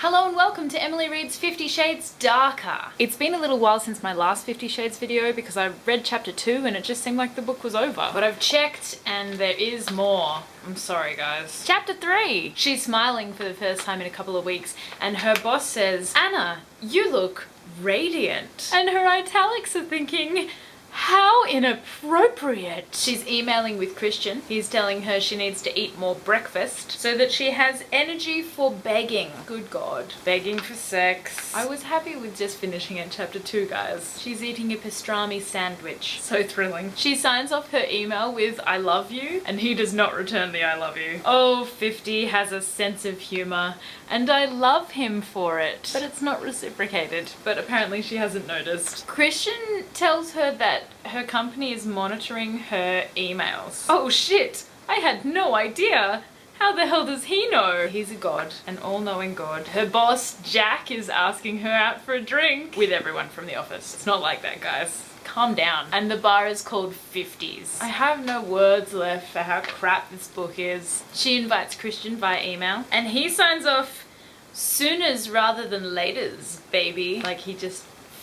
Hello and welcome to Emily Reads 50 Shades Darker. It's been a little while since my last 50 Shades video because I read chapter 2 and it just seemed like the book was over. But I've checked and there is more. I'm sorry guys. Chapter 3! She's smiling for the first time in a couple of weeks and her boss says, "Anna, you look radiant." And her italics are thinking, how inappropriate. She's emailing with Christian. He's telling her she needs to eat more breakfast so that she has energy for begging. Good God. Begging for sex. I was happy with just finishing at chapter 2, guys. She's eating a pastrami sandwich. So thrilling. She signs off her email with "I love you," and he does not return the "I love you." Oh, 50 has a sense of humor, and I love him for it. But it's not reciprocated. But apparently she hasn't noticed. Christian tells her that her company is monitoring her emails. Oh shit! I had no idea! How the hell does he know? He's a god, an all-knowing god. Her boss, Jack, is asking her out for a drink with everyone from the office. It's not like that, guys. Calm down. And the bar is called 50s. I have no words left for how crap this book is. She invites Christian via email, and he signs off "sooners rather than laters, baby." Like he just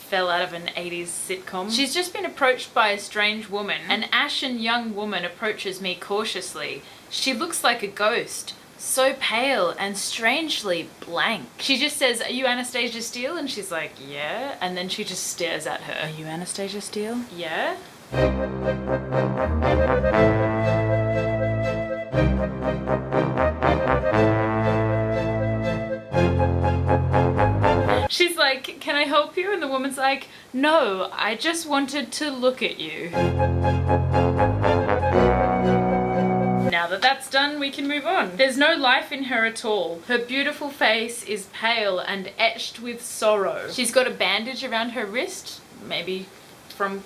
fell out of an 80s sitcom. She's just been approached by a strange woman. An ashen young woman approaches me cautiously. She looks like a ghost, so pale and strangely blank. She just says, "Are you Anastasia Steele?" And she's like, "Yeah." And then she just stares at her. "Are you Anastasia Steele?" "Yeah." She's like, "Can I help you?" And the woman's like, "No, I just wanted to look at you." Now that that's done, we can move on. There's no life in her at all. Her beautiful face is pale and etched with sorrow. She's got a bandage around her wrist, maybe from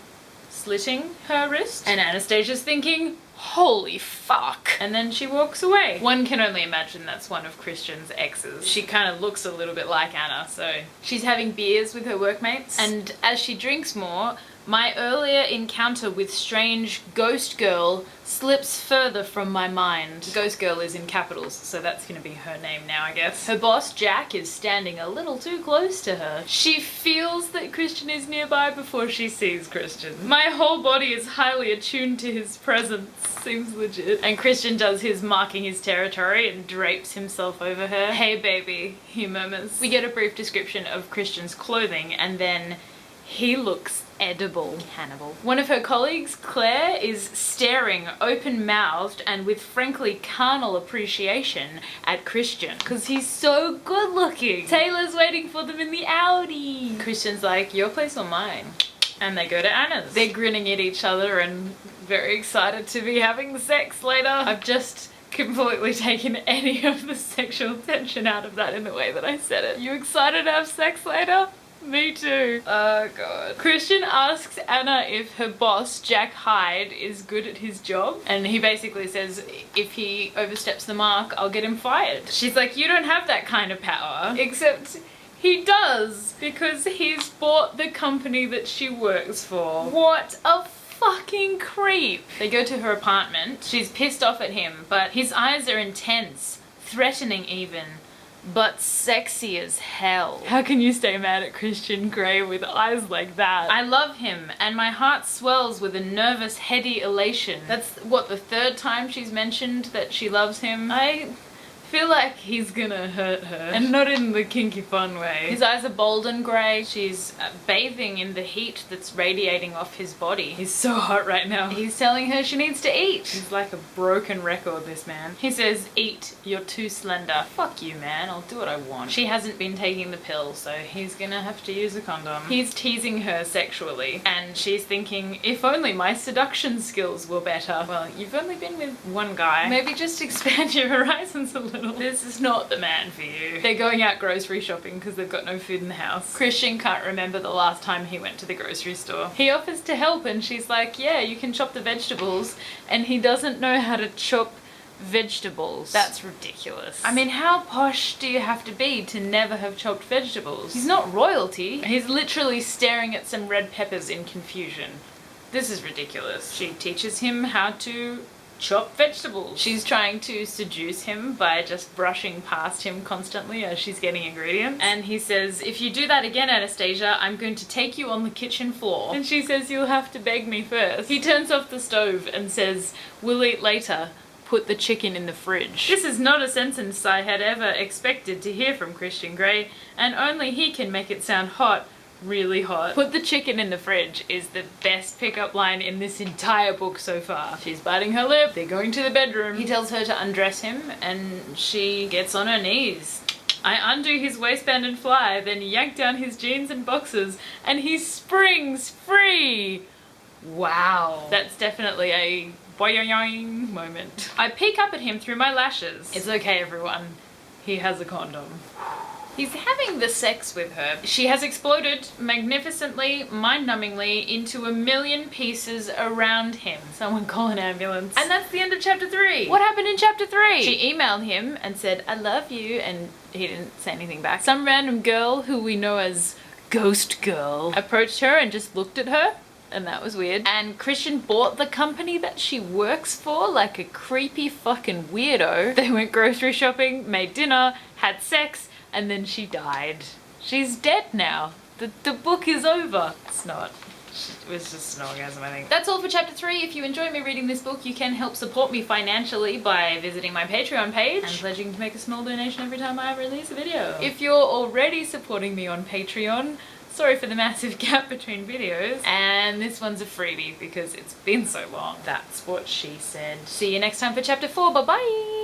slitting her wrist. And Anastasia's thinking, holy fuck. And then she walks away. One can only imagine that's one of Christian's exes. She kind of looks a little bit like Anna, so. She's having beers with her workmates, and as she drinks more, my earlier encounter with strange ghost girl slips further from my mind. Ghost girl is in capitals, so that's gonna be her name now, I guess. Her boss, Jack, is standing a little too close to her. She feels that Christian is nearby before she sees Christian. My whole body is highly attuned to his presence. Seems legit. And Christian does his marking his territory and drapes himself over her. "Hey baby," he murmurs. We get a brief description of Christian's clothing, and then he looks edible. Cannibal. One of her colleagues, Claire, is staring open-mouthed and with frankly carnal appreciation at Christian because he's so good looking. Taylor's waiting for them in the Audi. Christian's like, "Your place or mine?" And they go to Anna's. They're grinning at each other and very excited to be having sex later. I've just completely taken any of the sexual tension out of that in the way that I said it. You excited to have sex later? Me too. Oh god. Christian asks Anna if her boss, Jack Hyde, is good at his job. And he basically says, if he oversteps the mark, I'll get him fired. She's like, "You don't have that kind of power." Except he does, because he's bought the company that she works for. What a fucking creep. They go to her apartment. She's pissed off at him, but his eyes are intense, threatening even, but sexy as hell. How can you stay mad at Christian Grey with eyes like that? I love him, and my heart swells with a nervous, heady elation. That's, what, the third time she's mentioned that she loves him? I feel like he's gonna hurt her, and not in the kinky fun way. His eyes are bold and grey. She's bathing in the heat that's radiating off his body. He's so hot right now. He's telling her she needs to eat. He's like a broken record, this man. He says, "Eat, you're too slender." Fuck you, man, I'll do what I want. She hasn't been taking the pill, so he's gonna have to use a condom. He's teasing her sexually, and she's thinking, if only my seduction skills were better. Well, you've only been with one guy. Maybe just expand your horizons a little. This is not the man for you. They're going out grocery shopping because they've got no food in the house. Christian can't remember the last time he went to the grocery store. He offers to help and she's like, "Yeah, you can chop the vegetables," and he doesn't know how to chop vegetables. That's ridiculous. I mean, how posh do you have to be to never have chopped vegetables? He's not royalty. He's literally staring at some red peppers in confusion. This is ridiculous. She teaches him how to chop vegetables. She's trying to seduce him by just brushing past him constantly as she's getting ingredients. And he says, if you do that again, Anastasia, I'm going to take you on the kitchen floor. And she says, you'll have to beg me first. He turns off the stove and says, we'll eat later. Put the chicken in the fridge. This is not a sentence I had ever expected to hear from Christian Grey, and only he can make it sound hot. Really hot. Put the chicken in the fridge is the best pickup line in this entire book so far. She's biting her lip, they're going to the bedroom. He tells her to undress him and she gets on her knees. I undo his waistband and fly, then yank down his jeans and boxers and he springs free. Wow. That's definitely a boing moment. I peek up at him through my lashes. It's okay everyone, he has a condom. He's having the sex with her. She has exploded magnificently, mind-numbingly into a million pieces around him. Someone call an ambulance. And that's the end of chapter 3. What happened in chapter 3? She emailed him and said, I love you, and he didn't say anything back. Some random girl who we know as Ghost Girl approached her and just looked at her. And that was weird. And Christian bought the company that she works for like a creepy fucking weirdo. They went grocery shopping, made dinner, had sex, and then she died. She's dead now. The book is over. It's not. It was just an orgasm, I think. That's all for chapter 3. If you enjoy me reading this book, you can help support me financially by visiting my Patreon page and pledging to make a small donation every time I release a video. If you're already supporting me on Patreon, sorry for the massive gap between videos. And this one's a freebie because it's been so long. That's what she said. See you next time for chapter 4. Bye-bye!